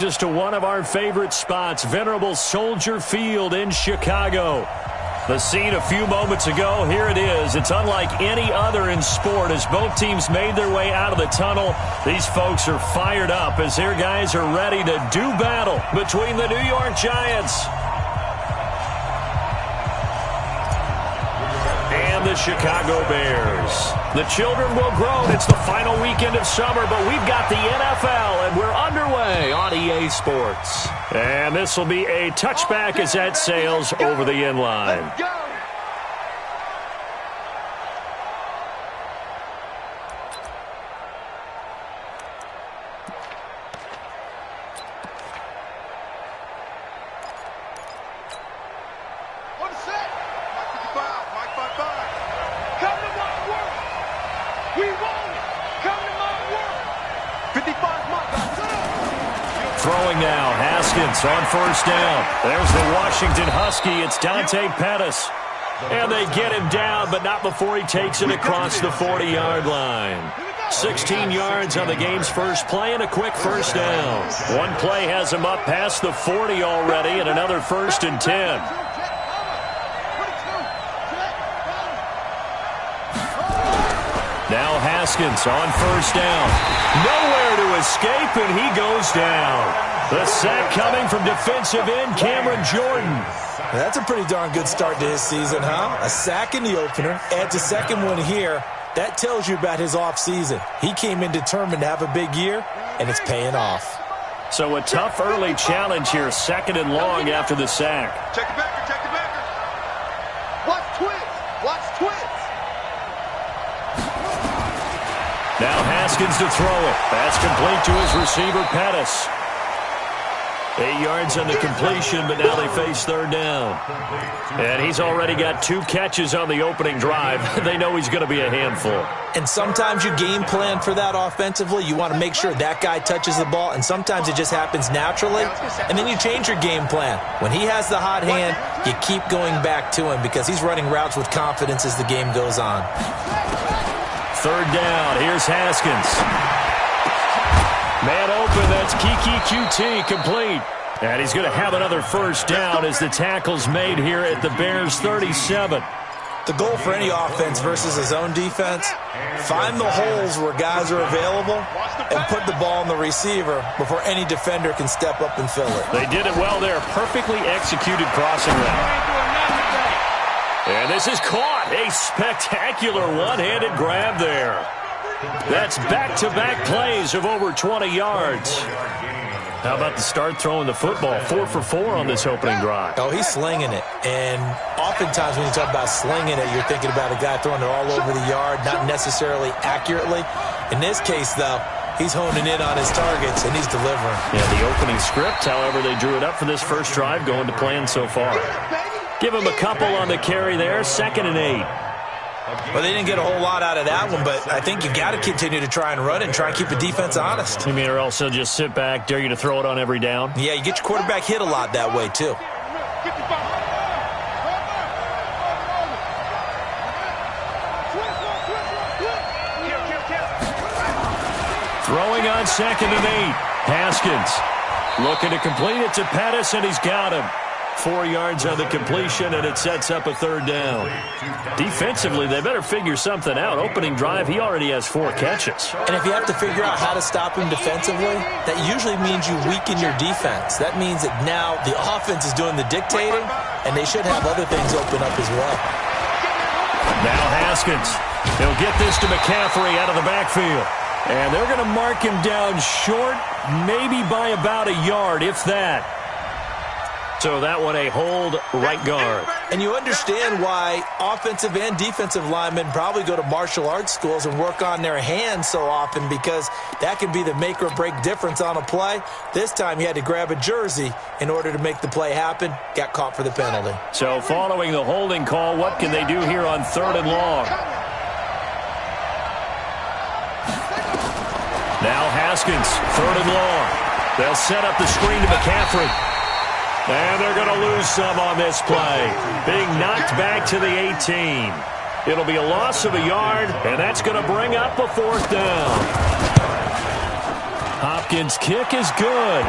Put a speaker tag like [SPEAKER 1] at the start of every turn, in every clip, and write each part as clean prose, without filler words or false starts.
[SPEAKER 1] Just to one of our favorite spots, venerable Soldier Field in Chicago. The scene a few moments ago, here it is. It's unlike any other in sport as both teams made their way out of the tunnel. These folks are fired up as their guys are ready to do battle between the New York Giants and the Chicago Bears. The children will grow. It's the final weekend of summer, but we've got the NFL, and we're underway on EA Sports. And this will be a touchback as that sails over the end line. Throwing now, Haskins on first down. There's the Washington Husky. It's Dante Pettis. And they get him down, but not before he takes it across the 40-yard line. 16 yards on the game's first play and a quick first down. One play has him up past the 40 already and another 1st and 10. Now Haskins on first down. Nowhere to escape, and he goes down. The sack coming from defensive end Cameron Jordan.
[SPEAKER 2] That's a pretty darn good start to his season, huh? A sack in the opener, adds a second one here. That tells you about his offseason. He came in determined to have a big year, and it's paying off.
[SPEAKER 1] So a tough early challenge here, 2nd and long after the sack.
[SPEAKER 3] Check the backer, check the backer. Watch twist, watch twist.
[SPEAKER 1] Now Haskins to throw it. That's complete to his receiver, Pettis. 8 yards on the completion, but now they face 3rd down. And he's already got 2 catches on the opening drive. They know he's going to be a handful.
[SPEAKER 2] And sometimes you game plan for that offensively. You want to make sure that guy touches the ball, and sometimes it just happens naturally. And then you change your game plan. When he has the hot hand, you keep going back to him because he's running routes with confidence as the game goes on.
[SPEAKER 1] 3rd down. Here's Haskins. Man open. That's Kiki QT complete. And he's going to have another first down as the tackle's made here at the Bears' 37.
[SPEAKER 2] The goal for any offense versus his own defense, find the holes where guys are available and put the ball on the receiver before any defender can step up and fill it.
[SPEAKER 1] They did it well there. Perfectly executed crossing route. And this is caught. A spectacular one-handed grab there. That's back-to-back plays of over 20 yards. How about the start throwing the football? 4 for 4 on this opening drive.
[SPEAKER 2] Oh, he's slinging it. And oftentimes when you talk about slinging it, you're thinking about a guy throwing it all over the yard, not necessarily accurately. In this case, though, he's honing in on his targets, and he's delivering.
[SPEAKER 1] Yeah, the opening script, however, they drew it up for this first drive, going to plan so far. Give him a couple on the carry there, 2nd and 8.
[SPEAKER 2] Well, they didn't get a whole lot out of that one, but I think you got to continue to try and run and try and keep the defense honest.
[SPEAKER 1] You mean, or else they'll just sit back, dare you to throw it on every down?
[SPEAKER 2] Yeah, you get your quarterback hit a lot that way, too.
[SPEAKER 1] Throwing on 2nd and 8. Haskins looking to complete it to Pettis, and he's got him. 4 yards on the completion, and it sets up a 3rd down. Defensively, they better figure something out. Opening drive, he already has 4 catches.
[SPEAKER 2] And if you have to figure out how to stop him defensively, that usually means you weaken your defense. That means that now the offense is doing the dictating, and they should have other things open up as well.
[SPEAKER 1] Now Haskins. He'll get this to McCaffrey out of the backfield. And they're going to mark him down short, maybe by about a yard, if that. So that one a hold right guard.
[SPEAKER 2] And you understand why offensive and defensive linemen probably go to martial arts schools and work on their hands so often, because that can be the make or break difference on a play. This time he had to grab a jersey in order to make the play happen. Got caught for the penalty.
[SPEAKER 1] So following the holding call, what can they do here on 3rd and long? Now Haskins, 3rd and long. They'll set up the screen to McCaffrey. And they're going to lose some on this play. Being knocked back to the 18. It'll be a loss of a yard, and that's going to bring up a 4th down. Hopkins' kick is good.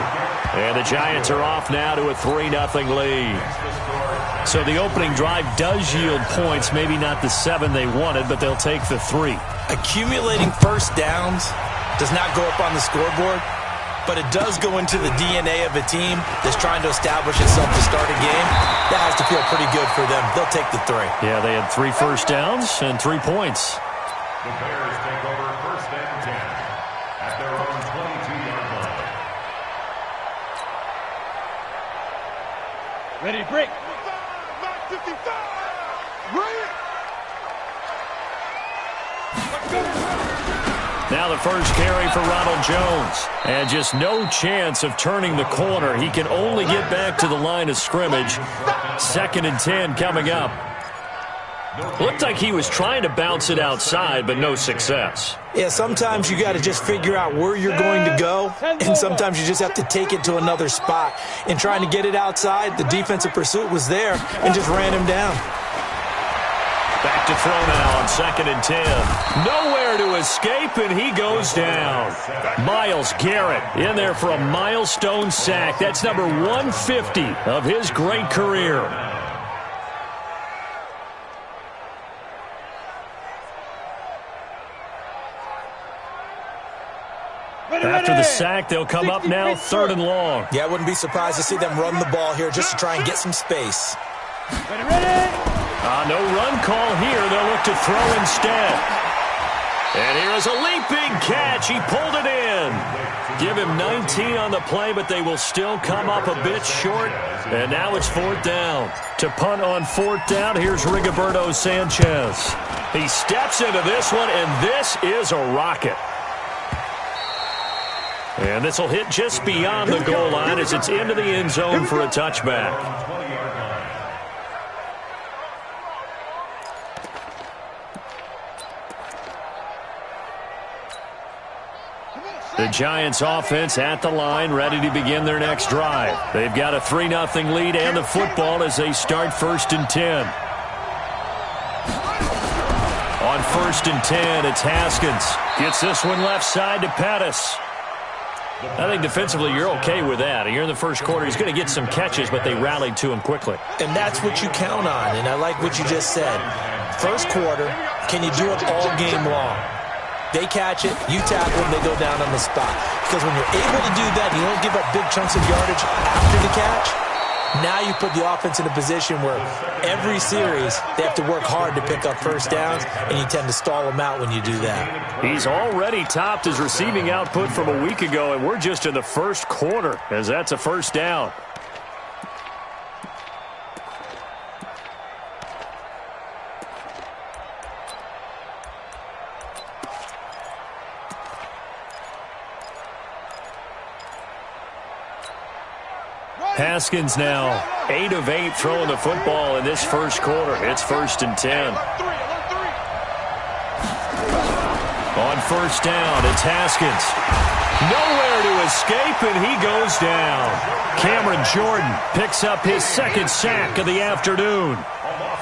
[SPEAKER 1] And the Giants are off now to a 3-0 lead. So the opening drive does yield points, maybe not the 7 they wanted, but they'll take the 3.
[SPEAKER 2] Accumulating first downs does not go up on the scoreboard, but it does go into the DNA of a team that's trying to establish itself to start a game. That has to feel pretty good for them. They'll take the 3.
[SPEAKER 1] Yeah, they had 3 first downs and 3 points.
[SPEAKER 4] The Bears take over 1st and 10 at their own 22-yard line.
[SPEAKER 3] Ready, break. 55. Right.
[SPEAKER 1] Now the first carry for Ronald Jones. And just no chance of turning the corner. He can only get back to the line of scrimmage. 2nd and 10 coming up. Looked like he was trying to bounce it outside, but no success.
[SPEAKER 2] Yeah, sometimes you got to just figure out where you're going to go, and sometimes you just have to take it to another spot. In trying to get it outside, the defensive pursuit was there and just ran him down.
[SPEAKER 1] Back to throw now on 2nd and 10. Nowhere to escape, and he goes down. Myles Garrett in there for a milestone sack. That's number 150 of his great career. After the sack, they'll come up now 3rd and long.
[SPEAKER 2] Yeah, I wouldn't be surprised to see them run the ball here just to try and get some space.
[SPEAKER 1] No run call here. They'll look to throw instead. And here is a leaping catch. He pulled it in. Give him 19 on the play, but they will still come up a bit short. And now it's 4th down. To punt on 4th down, here's Rigoberto Sanchez. He steps into this one, and this is a rocket. And this will hit just beyond the goal line as it's into the end zone for a touchback. The Giants offense at the line, ready to begin their next drive. They've got a 3-0 lead and the football as they start 1st and 10. On 1st and 10, it's Haskins. Gets this one left side to Pettis. I think defensively you're okay with that. Here in the first quarter, he's going to get some catches, but they rallied to him quickly.
[SPEAKER 2] And that's what you count on, and I like what you just said. First quarter, can you do it all game long? They catch it, you tackle them, they go down on the spot. Because when you're able to do that, you don't give up big chunks of yardage after the catch. Now you put the offense in a position where every series they have to work hard to pick up first downs, and you tend to stall them out when you do that.
[SPEAKER 1] He's already topped his receiving output from a week ago, and we're just in the first quarter as that's a 1st down. Haskins now 8 of 8 throwing the football in this first quarter. It's 1st and 10. On 1st down, it's Haskins. Nowhere to escape, and he goes down. Cameron Jordan picks up his 2nd sack of the afternoon.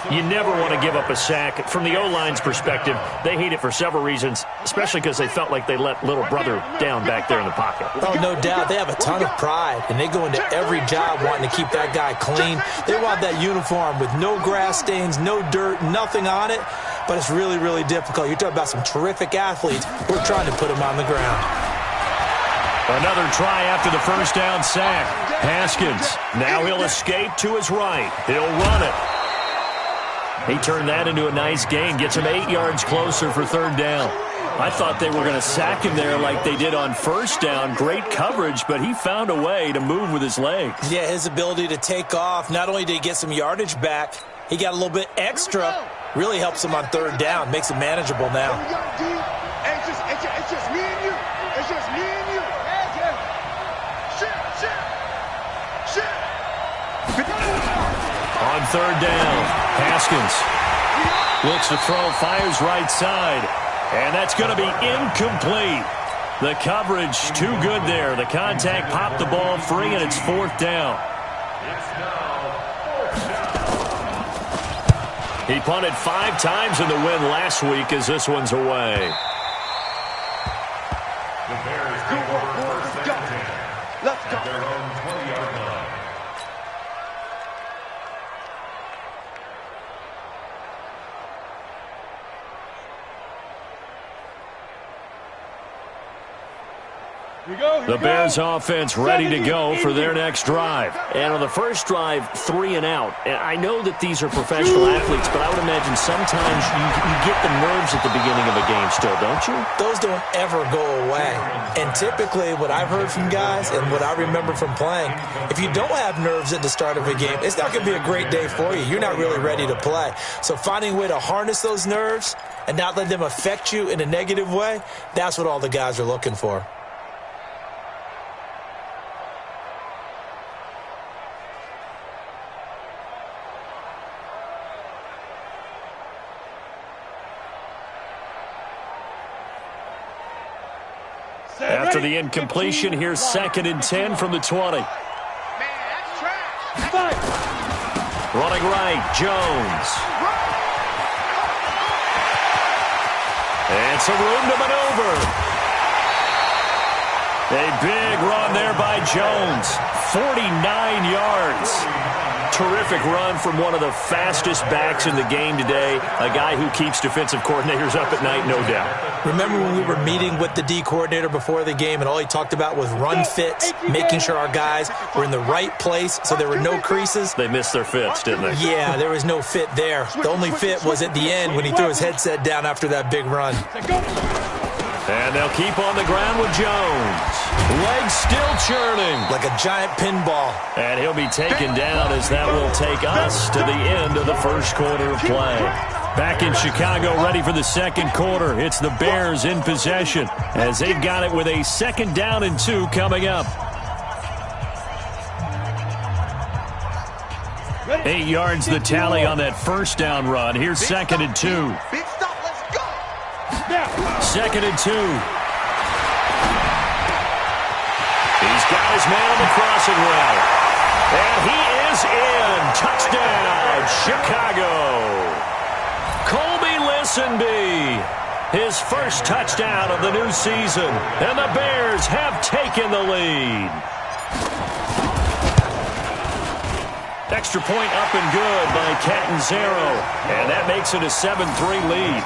[SPEAKER 1] You never want to give up a sack. From the O-line's perspective, they hate it for several reasons, especially because they felt like they let little brother down back there in the pocket.
[SPEAKER 2] Oh, no doubt. They have a ton of pride, and they go into every job wanting to keep that guy clean. They want that uniform with no grass stains, no dirt, nothing on it, but it's really, really difficult. You're talking about some terrific athletes. We're trying to put them on the ground.
[SPEAKER 1] Another try after the 1st down sack. Haskins, now he'll escape to his right. He'll run it. He turned that into a nice gain, gets him 8 yards closer for 3rd down. I thought they were going to sack him there like they did on 1st down. Great coverage, but he found a way to move with his legs.
[SPEAKER 2] Yeah, his ability to take off, not only did he get some yardage back, he got a little bit extra. Really helps him on 3rd down, makes it manageable now.
[SPEAKER 3] It's just me and you. It's just me and you.
[SPEAKER 1] On 3rd down, Haskins looks to throw, fires right side, and that's going to be incomplete. The coverage too good there. The contact popped the ball free, and it's 4th down. He punted 5 times in the win last week as this one's away.
[SPEAKER 3] Let's go.
[SPEAKER 1] The Bears offense ready to go for their next drive.
[SPEAKER 5] And on the first drive, 3 and out. And I know that these are professional athletes, but I would imagine sometimes you get the nerves at the beginning of a game still, don't you?
[SPEAKER 2] Those don't ever go away. And typically what I've heard from guys and what I remember from playing, if you don't have nerves at the start of a game, it's not going to be a great day for you. You're not really ready to play. So finding a way to harness those nerves and not let them affect you in a negative way, that's what all the guys are looking for.
[SPEAKER 1] After the incompletion, here's 2nd and 10 from the 20. Running right, Jones. And some room to maneuver. A big run there by Jones. 49 yards. Terrific run from one of the fastest backs in the game today. A guy who keeps defensive coordinators up at night, no doubt.
[SPEAKER 2] Remember when we were meeting with the D coordinator before the game and all he talked about was run fits, making sure our guys were in the right place so there were no creases?
[SPEAKER 1] They missed their fits, didn't they?
[SPEAKER 2] Yeah, there was no fit there. The only fit was at the end when he threw his headset down after that big run.
[SPEAKER 1] And they'll keep on the ground with Jones. Legs still churning.
[SPEAKER 2] Like a giant pinball.
[SPEAKER 1] And he'll be taken down as that will take us to the end of the first quarter of play. Back in Chicago, ready for the second quarter. It's the Bears in possession as they've got it with a 2nd down and 2 coming up. 8 yards the tally on that first down run. Here's 2nd and 2. 2nd and 2. He's got his man on the crossing route. And he is in. Touchdown, Chicago. Colby Listenby, his first touchdown of the new season. And the Bears have taken the lead. Extra point up and good by Catanzaro. And that makes it a 7-3 lead.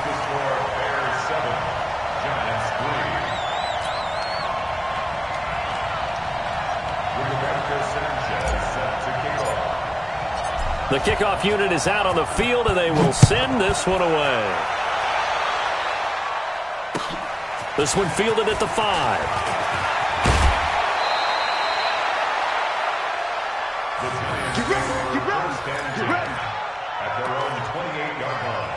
[SPEAKER 1] The kickoff unit is out on the field, and they will send this one away. This one fielded at the 5.
[SPEAKER 3] Get ready.
[SPEAKER 4] At their own 28-yard line.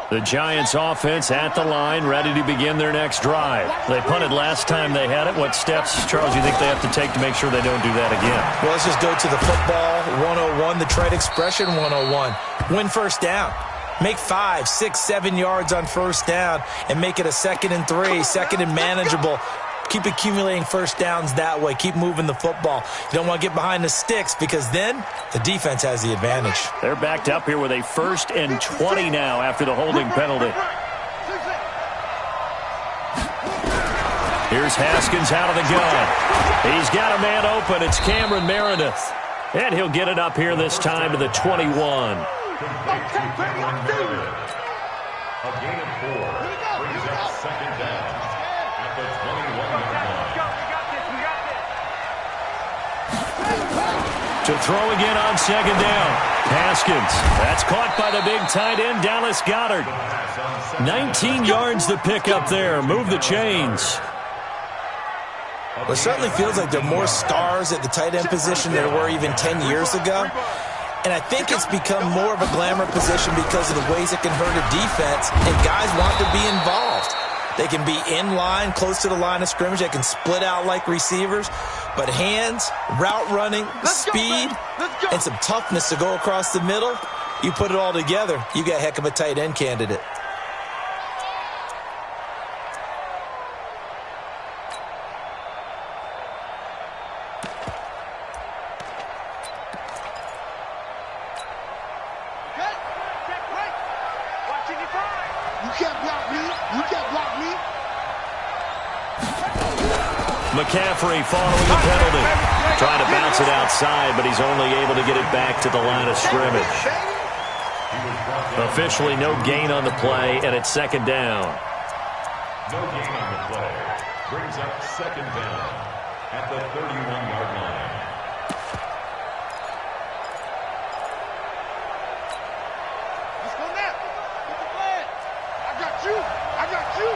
[SPEAKER 1] The Giants offense at the line, ready to begin their next drive. They punted last time they had it. What steps, Charles, you think they have to take to make sure they don't do that again?
[SPEAKER 2] Well, let's just go to the football 101, the trade expression 101. Win first down. Make 5, 6, 7 yards on first down and make it a 2nd and 3, 2nd and manageable. Keep accumulating first downs that way. Keep moving the football. You don't want to get behind the sticks because then the defense has the advantage.
[SPEAKER 1] They're backed up here with a 1st and 20 now after the holding penalty. Here's Haskins out of the gun. He's got a man open. It's Cameron Meredith. And he'll get it up here this time to the 21.
[SPEAKER 4] Complete to Cameron Meredith. A gain of 4 brings up 2nd down at the 21-yard line.
[SPEAKER 1] To throw again on 2nd down. Haskins. That's caught by the big tight end, Dallas Goedert. 19 yards to pick up there. Move the chains.
[SPEAKER 2] Well, it certainly feels like there are more stars at the tight end position than there were even 10 years ago. And I think it's become more of a glamour position because of the ways it can hurt a defense, and guys want to be involved. They can be in line, close to the line of scrimmage. They can split out like receivers. But hands, route running, speed, and some toughness to go across the middle, you put it all together, you got a heck of a tight end candidate.
[SPEAKER 1] McCaffrey following the penalty. Trying to bounce it outside, but he's only able to get it back to the line of scrimmage. Officially no gain on the play, and it's second down.
[SPEAKER 4] No gain on the play. Brings up second down at the 31-yard line.
[SPEAKER 3] Let's go now. Get the flag. I got you. I got you.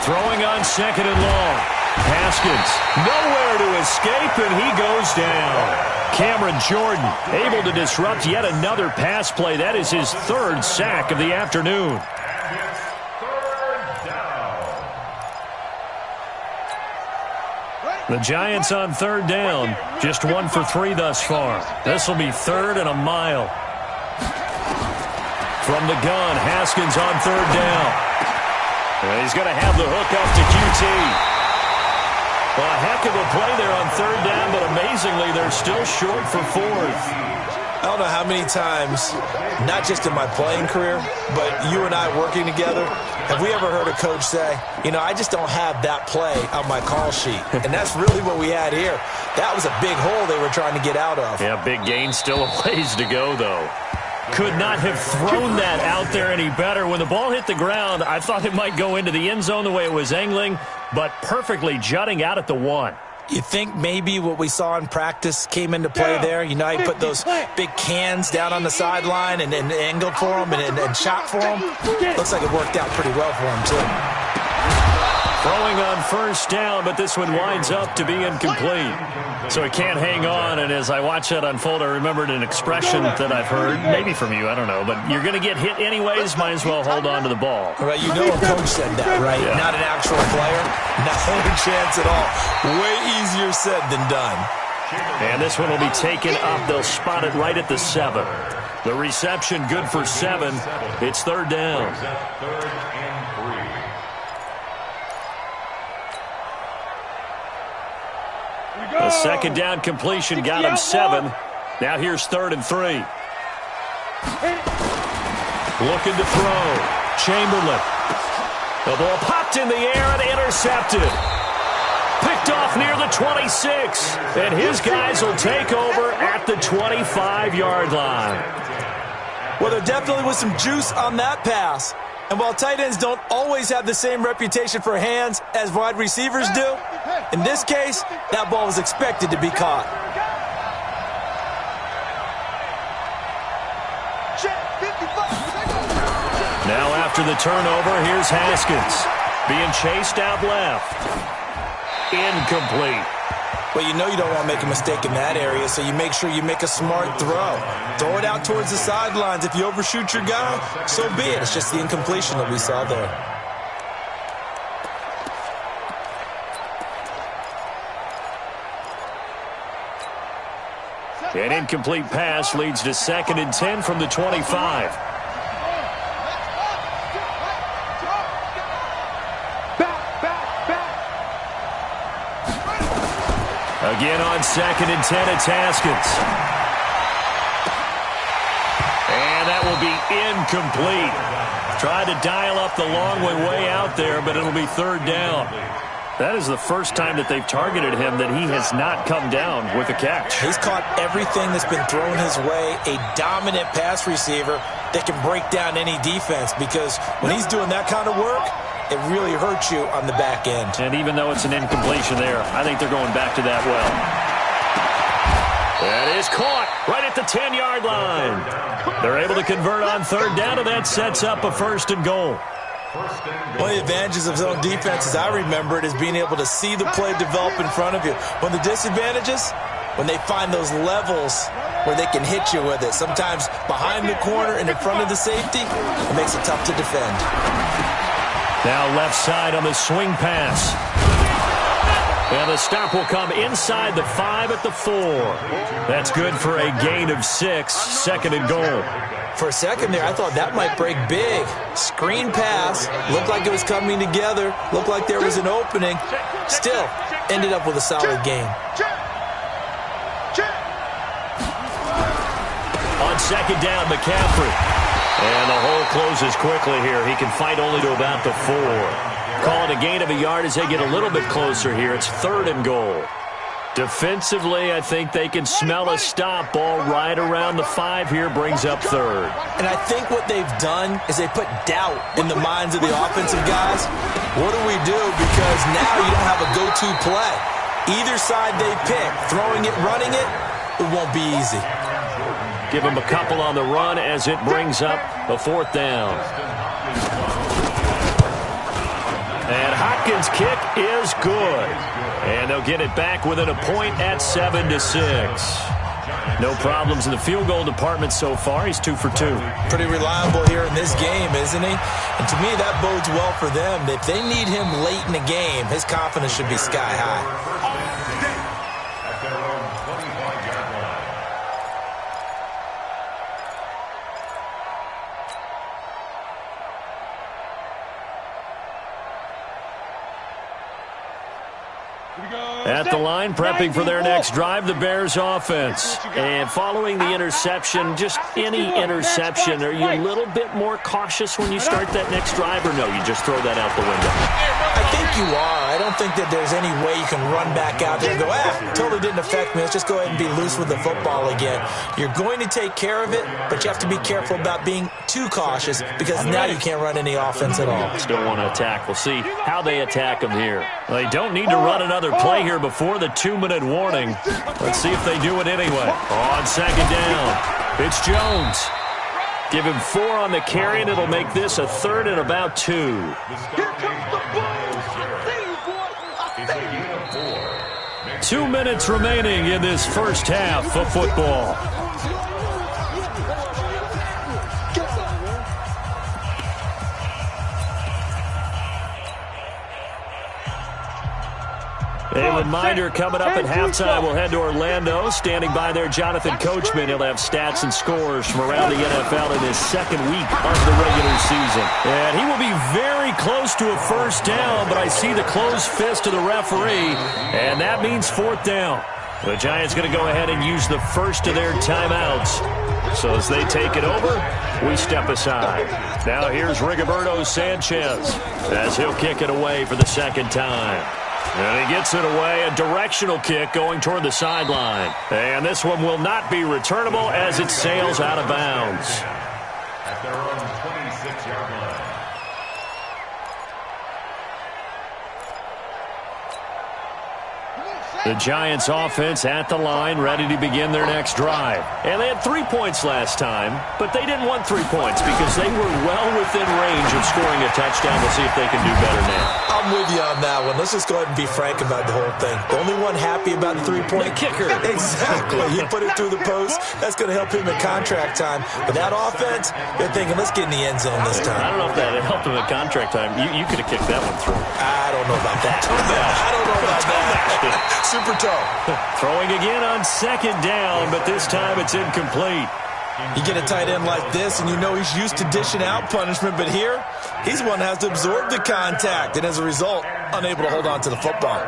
[SPEAKER 1] Throwing on second and long. Haskins nowhere to escape, and he goes down. Cameron Jordan able to disrupt yet another pass play. That is his third sack of the afternoon.
[SPEAKER 4] And it's third down.
[SPEAKER 1] The Giants on third down. Just 1 for 3 thus far. This will be third and a mile. From the gun, Haskins on third down. And he's going to have the hook up to QT. Well, a heck of a play there on third down, but amazingly, they're still short for fourth.
[SPEAKER 2] I don't know how many times, not just in my playing career, but you and I working together, have we ever heard a coach say, you know, I just don't have that play on my call sheet. And that's really what we had here. That was a big hole they were trying to get out of.
[SPEAKER 1] Yeah, big gain, still a ways to go, though. Could not have thrown that out there any better. When the ball hit the ground, I thought it might go into the end zone the way it was angling, but perfectly jutting out at the 1.
[SPEAKER 2] You think maybe what we saw in practice came into play there? You know, he put those big cans down on the sideline and angled for him and shot for him. Looks like it worked out pretty well for him, too.
[SPEAKER 1] Throwing on first down, but this one winds up to be incomplete. So he can't hang on, and as I watch that unfold, I remembered an expression that I've heard, maybe from you, I don't know, but you're going to get hit anyways, might as well hold on to the ball.
[SPEAKER 2] All right, you know a coach said that, right?
[SPEAKER 1] Yeah.
[SPEAKER 2] Not an actual player. Not a chance at all. Way easier said than done.
[SPEAKER 1] And this one will be taken up. They'll spot it right at the 7. The reception good for 7. It's third down.
[SPEAKER 4] Third and 3.
[SPEAKER 1] A second down completion got him 7. Now here's third and 3. Looking to throw. Chamberlain. The ball popped in the air and intercepted. Picked off near the 26. And his guys will take over at the 25-yard line.
[SPEAKER 2] Well, there definitely was some juice on that pass. And while tight ends don't always have the same reputation for hands as wide receivers do, in this case, that ball was expected to be caught.
[SPEAKER 1] Now after the turnover, here's Haskins. Being chased out left. Incomplete.
[SPEAKER 2] Well, you know you don't want to make a mistake in that area, so you make sure you make a smart throw. Throw it out towards the sidelines. If you overshoot your guy, so be it. It's just the incompletion that we saw there.
[SPEAKER 1] An incomplete pass leads to 2nd and 10 from the 25. Again on 2nd and 10, it's Haskins. And that will be incomplete. Tried to dial up the long way out there, but it'll be third down. That is the first time that they've targeted him that he has not come down with a catch.
[SPEAKER 2] He's caught everything that's been thrown his way, a dominant pass receiver that can break down any defense, because when he's doing that kind of work, it really hurts you on the back end.
[SPEAKER 1] And even though it's an incompletion there, I think they're going back to that well. That is caught right at the 10-yard line. They're able to convert on third down, and that sets up a 1st and goal.
[SPEAKER 2] One of the advantages of zone defense, as I remember it, is being able to see the play develop in front of you. One of the disadvantages, when they find those levels where they can hit you with it. Sometimes behind the corner and in front of the safety, it makes it tough to defend.
[SPEAKER 1] Now left side on the swing pass. And the stop will come inside the 5 at the 4. That's good for a gain of 6, 2nd and goal.
[SPEAKER 2] For a second there, I thought that might break big. Screen pass, looked like it was coming together, looked like there was an opening. Still, ended up with a solid gain.
[SPEAKER 1] On 2nd down, McCaffrey. And the hole closes quickly here. He can fight only to about the 4. Call it a gain of a yard as they get a little bit closer here. It's 3rd and goal. Defensively, I think they can smell a stop. Ball right around the 5 here, brings up 3rd.
[SPEAKER 2] And I think what they've done is they put doubt in the minds of the offensive guys. What do we do? Because now you don't have a go-to play. Either side they pick, throwing it, running it, it won't be easy.
[SPEAKER 1] Give him a couple on the run as it brings up a 4th down. And Hopkins' kick is good. And they'll get it back within a point at 7-6. No problems in the field goal department so far. He's 2 for 2.
[SPEAKER 2] Pretty reliable here in this game, isn't he? And to me, that bodes well for them. If they need him late in the game, his confidence should be sky high.
[SPEAKER 1] At the line, prepping for their next drive, the Bears offense. And following the interception, just any interception, are you a little bit more cautious when you start that next drive, or no, you just throw that out the window?
[SPEAKER 2] I think you are. I don't think that there's any way you can run back out there and go, totally didn't affect me. Let's just go ahead and be loose with the football again. You're going to take care of it, but you have to be careful about being too cautious because now you can't run any offense at all.
[SPEAKER 1] Still want to attack. We'll see how they attack them here. They don't need to run another play here before the 2-minute warning. Let's see if they do it anyway. On 2nd down, it's Jones. Give him 4 on the carry, and it'll make this a 3rd and about 2.
[SPEAKER 3] Here comes the ball.
[SPEAKER 1] 2 minutes remaining in this first half of football. A reminder coming up at halftime, we'll head to Orlando. Standing by there, Jonathan Coachman. He'll have stats and scores from around the NFL in his 2nd week of the regular season. And he will be very close to a first down, but I see the closed fist of the referee, and that means 4th down. The Giants going to go ahead and use the first of their timeouts. So as they take it over, we step aside. Now here's Rigoberto Sanchez as he'll kick it away for the 2nd time. And he gets it away, a directional kick going toward the sideline. And this one will not be returnable as it sails out of bounds.
[SPEAKER 4] At their own 26-yard line.
[SPEAKER 1] The Giants offense at the line, ready to begin their next drive. And they had 3 points last time, but they didn't want 3 points because they were well within range of scoring a touchdown. We'll see if they can do better now.
[SPEAKER 2] I'm with you on that one. Let's just go ahead and be frank about the whole thing. The only one happy about the 3-point
[SPEAKER 1] kicker.
[SPEAKER 2] Exactly. He put it through the post. That's going to help him in contract time. But that offense, they're thinking, let's get in the end zone this time.
[SPEAKER 1] I don't know if that helped him in contract time. You could have kicked that one through.
[SPEAKER 2] I don't know about that. I don't know about that. Super toe.
[SPEAKER 1] Throwing again on 2nd down, but this time it's incomplete.
[SPEAKER 2] You get a tight end like this, and you know he's used to dishing out punishment, but here, he's one that has to absorb the contact, and as a result, unable to hold on to the football.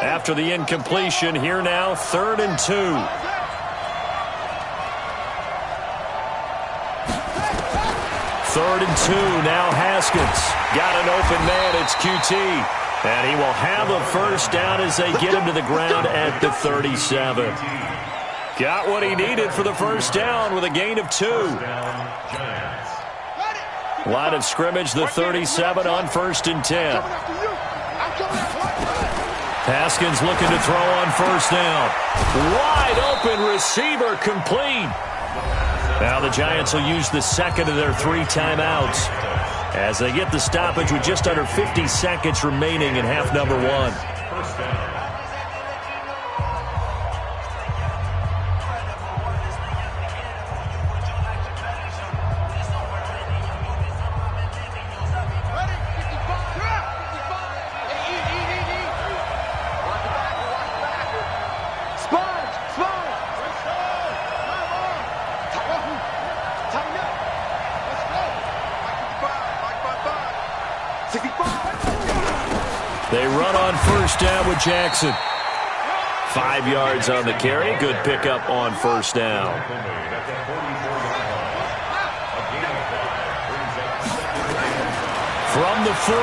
[SPEAKER 1] After the incompletion, here now, 3rd and 2. 3rd and 2, now Haskins. Got an open man, it's QT. And he will have a first down as they get him to the ground at the 37. Got what he needed for the first down with a gain of 2. Line of scrimmage, the 37 on 1st and 10. Haskins looking to throw on first down. Wide open receiver complete. Now the Giants will use the 2nd of their 3 timeouts as they get the stoppage with just under 50 seconds remaining in half number 1.
[SPEAKER 4] First down.
[SPEAKER 1] They run on first down with Jackson. 5 yards on the carry. Good pickup on first down. From the 44,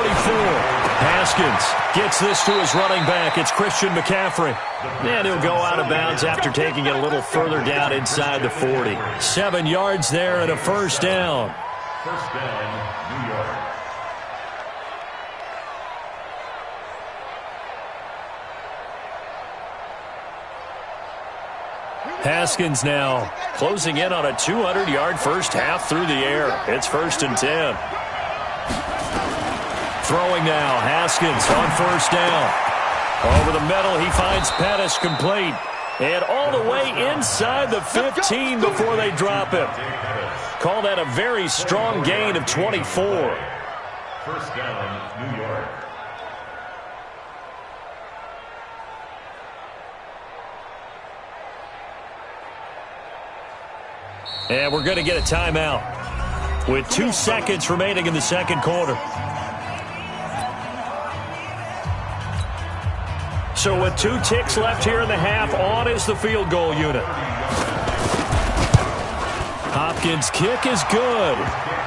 [SPEAKER 1] Haskins gets this to his running back. It's Christian McCaffrey. And he'll go out of bounds after taking it a little further down inside the 40. 7 yards there and a first down.
[SPEAKER 4] First down, New York.
[SPEAKER 1] Haskins now closing in on a 200-yard first half through the air. It's 1st and 10. Throwing now, Haskins on first down. Over the middle, he finds Pettis complete. And all the way inside the 15 before they drop him. Call that a very strong gain of 24.
[SPEAKER 4] First down, New York.
[SPEAKER 1] And we're going to get a timeout with 2 seconds remaining in the second quarter. So with 2 ticks left here in the half, on is the field goal unit. Hopkins' kick is good.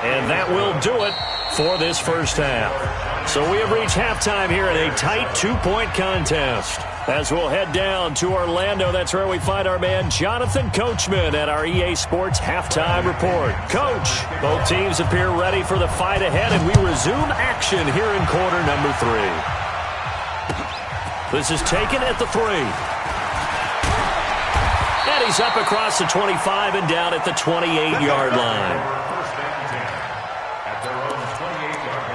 [SPEAKER 1] And that will do it for this first half. So we have reached halftime here in a tight 2-point contest. As we'll head down to Orlando, that's where we find our man Jonathan Coachman at our EA Sports Halftime Report. Coach, both teams appear ready for the fight ahead, and we resume action here in quarter number 3. This is taken at the 3. And he's up across the 25 and down at the 28-yard line.
[SPEAKER 4] First and 10 at their own 28-yard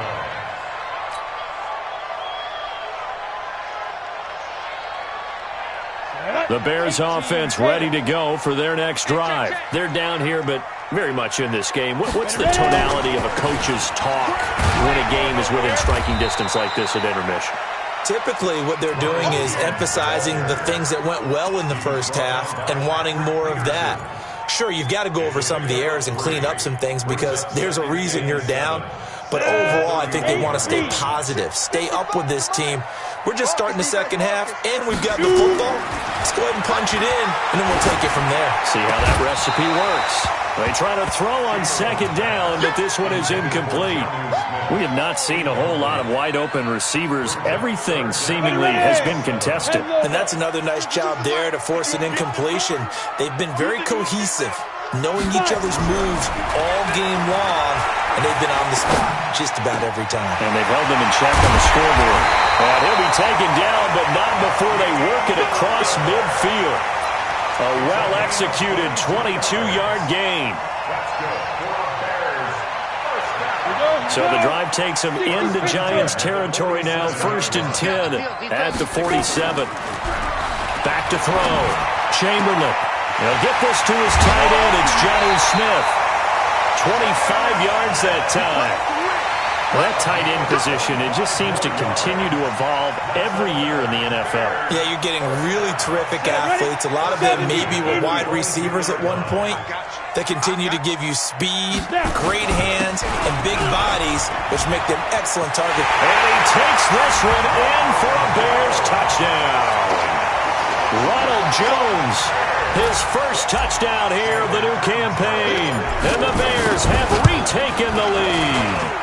[SPEAKER 4] line.
[SPEAKER 1] The Bears offense ready to go for their next drive. They're down here, but very much in this game. What's the tonality of a coach's talk when a game is within striking distance like this at intermission?
[SPEAKER 2] Typically, what they're doing is emphasizing the things that went well in the first half and wanting more of that. Sure, you've got to go over some of the errors and clean up some things because there's a reason you're down. But overall, I think they want to stay positive, stay up with this team. We're just starting the second half, and we've got the football. Let's go ahead and punch it in, and then we'll take it from there.
[SPEAKER 1] See how that recipe works. They try to throw on second down, but this one is incomplete. We have not seen a whole lot of wide-open receivers. Everything seemingly has been contested.
[SPEAKER 2] And that's another nice job there to force an incompletion. They've been very cohesive, knowing each other's moves all game long, and they've been on the spot just about every time.
[SPEAKER 1] And they've held them in check on the scoreboard. And he'll be taken down, but not before they work it across midfield. A well-executed 22-yard gain. So the drive takes them into Giants territory now. 1st and 10 at the 47. Back to throw. Chamberlain. He'll get this to his tight end. It's Johnny Smith. 25 yards that time. Well, that tight end position, it just seems to continue to evolve every year in the NFL.
[SPEAKER 2] Yeah, you're getting really terrific athletes. A lot of them maybe were wide receivers at one point. They continue to give you speed, great hands, and big bodies, which make them excellent targets.
[SPEAKER 1] And he takes this one in for a Bears touchdown. Ronald Jones, his first touchdown here of the new campaign. And the Bears have retaken the lead.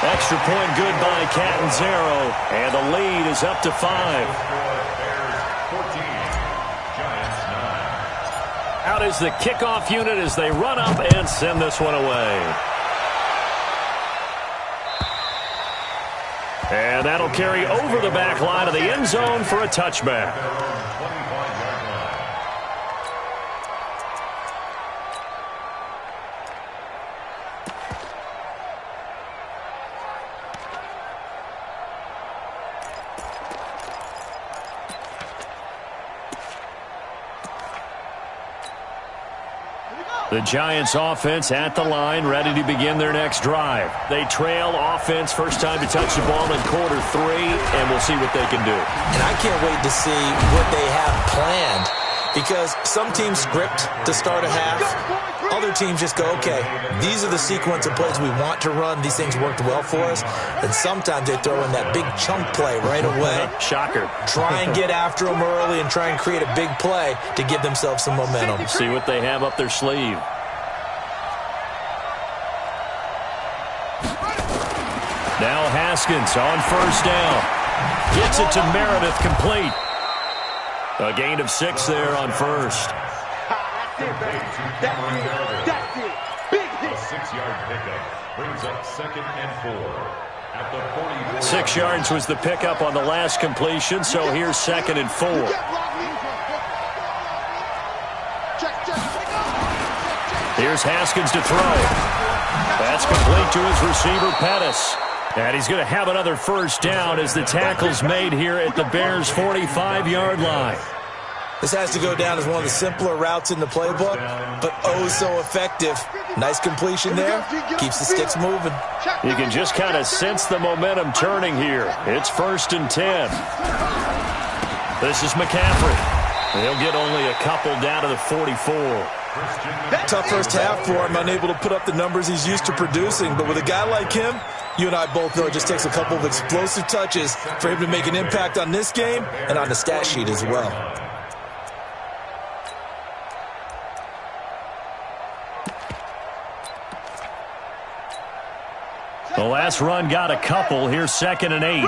[SPEAKER 1] Extra point good by Catanzaro, and the lead is up to 5.
[SPEAKER 4] Bears 14, Giants 9.
[SPEAKER 1] Out is the kickoff unit as they run up and send this one away. And that'll carry over the back line of the end zone for a touchback. The Giants offense at the line, ready to begin their next drive. They trail offense, first time to touch the ball in quarter 3, and we'll see what they can do.
[SPEAKER 2] And I can't wait to see what they have planned, because some teams script to start a half. Other teams just go, okay, these are the sequence of plays we want to run. These things worked well for us. And sometimes they throw in that big chunk play right away.
[SPEAKER 1] Shocker.
[SPEAKER 2] Try and get after them early and try and create a big play to give themselves some momentum.
[SPEAKER 1] See what they have up their sleeve. Now Haskins on first down. Gets it to Meredith, complete. A gain of 6 there on first.
[SPEAKER 3] That's it. Big hit.
[SPEAKER 4] A 6-yard pickup brings up 2nd and 4 at the 44.
[SPEAKER 1] 6 yards was the pickup on the last completion, so here's 2nd and 4. Here's Haskins to throw. That's complete to his receiver, Pettis. And he's going to have another first down as the tackle's made here at the Bears' 45-yard line.
[SPEAKER 2] This has to go down as one of the simpler routes in the playbook, but oh so effective. Nice completion there. Keeps the sticks moving.
[SPEAKER 1] You can just kind of sense the momentum turning here. It's 1st and 10. This is McCaffrey. He'll get only a couple down to the 44.
[SPEAKER 2] Tough first half for him, unable to put up the numbers he's used to producing. But with a guy like him, you and I both know it just takes a couple of explosive touches for him to make an impact on this game and on the stat sheet as well.
[SPEAKER 1] The last run got a couple. Here's 2nd and 8.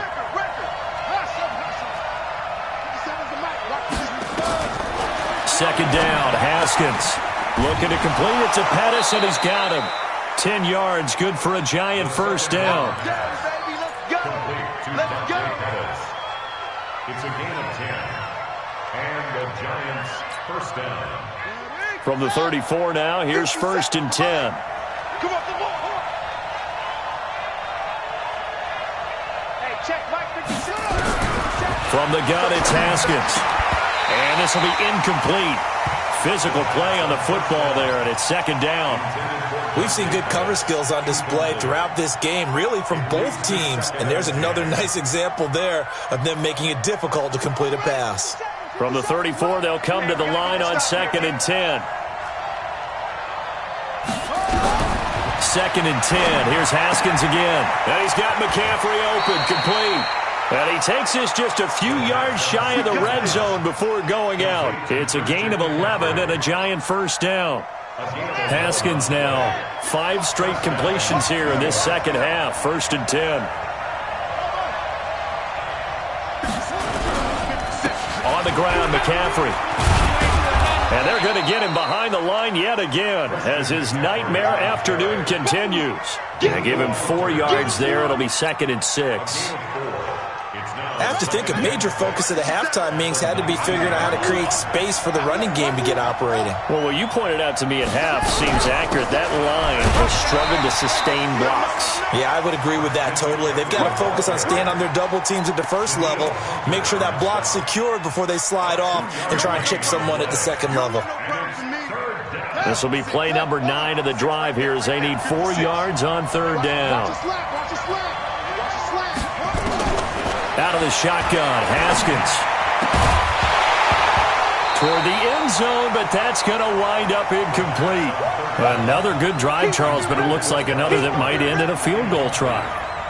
[SPEAKER 1] Second down, Haskins. Looking to complete it to Pettis, and he's got him. 10 yards, good for a Giant first down.
[SPEAKER 4] Complete to Pettis. It's a gain of 10. And the Giants first down.
[SPEAKER 1] From the 34 now, here's 1st and 10. From the gun, it's Haskins. And this will be incomplete. Physical play on the football there, and it's 2nd down.
[SPEAKER 2] We've seen good cover skills on display throughout this game, really from both teams. And there's another nice example there of them making it difficult to complete a pass.
[SPEAKER 1] From the 34, they'll come to the line on 2nd and 10. 2nd and 10. Here's Haskins again. And he's got McCaffrey open, complete. And he takes this just a few yards shy of the red zone before going out. It's a gain of 11 and a Giant first down. Haskins now 5 straight completions here in this second half. 1st and 10. On the ground, McCaffrey. And they're going to get him behind the line yet again as his nightmare afternoon continues. They give him 4 yards there. It'll be 2nd and 6.
[SPEAKER 2] I have to think a major focus of the halftime meetings had to be figuring out how to create space for the running game to get operating.
[SPEAKER 1] Well, what you pointed out to me at half seems accurate. That line has struggled to sustain blocks.
[SPEAKER 2] Yeah, I would agree with that totally. They've got to focus on staying on their double teams at the first level, make sure that block's secured before they slide off and try and chip someone at the second level.
[SPEAKER 1] This will be play number 9 of the drive here as they need 4 yards on 3rd down. Out of the shotgun, Haskins. Toward the end zone, but that's going to wind up incomplete. Another good drive, Charles, but it looks like another that might end in a field goal try.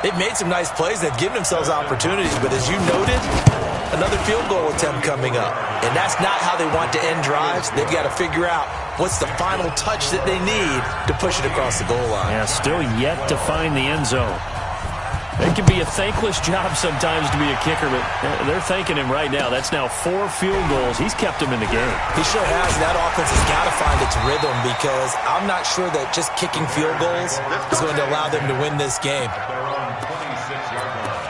[SPEAKER 2] They've made some nice plays. They've given themselves opportunities, but as you noted, another field goal attempt coming up. And that's not how they want to end drives. They've got to figure out what's the final touch that they need to push it across the goal line.
[SPEAKER 1] Yeah, still yet to find the end zone. It can be a thankless job sometimes to be a kicker, but they're thanking him right now. That's now 4 field goals. He's kept them in the game.
[SPEAKER 2] He sure has, and that offense has got to find its rhythm because I'm not sure that just kicking field goals is going to allow them to win this game.
[SPEAKER 4] They're on 26-yard line.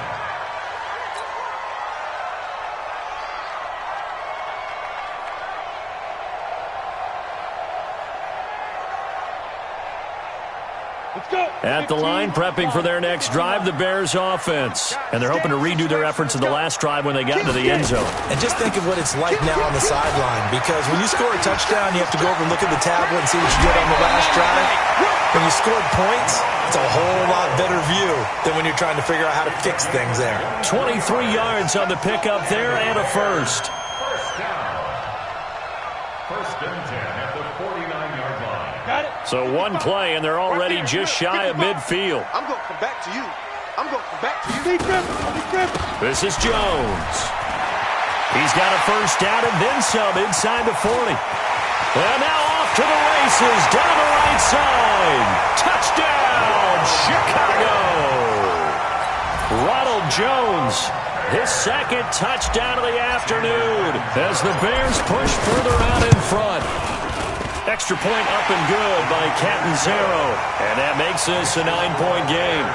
[SPEAKER 1] At the line, prepping for their next drive, the Bears offense. And they're hoping to redo their efforts in the last drive when they got into the end zone.
[SPEAKER 2] And just think of what it's like now on the sideline, because when you score a touchdown, you have to go over and look at the tablet and see what you did on the last drive. When you scored points, it's a whole lot better view than when you're trying to figure out how to fix things there.
[SPEAKER 1] 23 yards on the pickup there and a first.
[SPEAKER 4] First down. 1st and 10 at the 49-yard line.
[SPEAKER 3] Got it.
[SPEAKER 1] So one play, and they're already just shy of midfield.
[SPEAKER 3] I'm going to come back to you. I'm going to come back to you.
[SPEAKER 1] This is Jones. He's got a first down and then some inside the 40. And now off to the races down the right side. Touchdown, Chicago. Ronald Jones, his second touchdown of the afternoon as the Bears push further out in front. Extra point up and good by Catanzaro, and that makes this a 9-point game.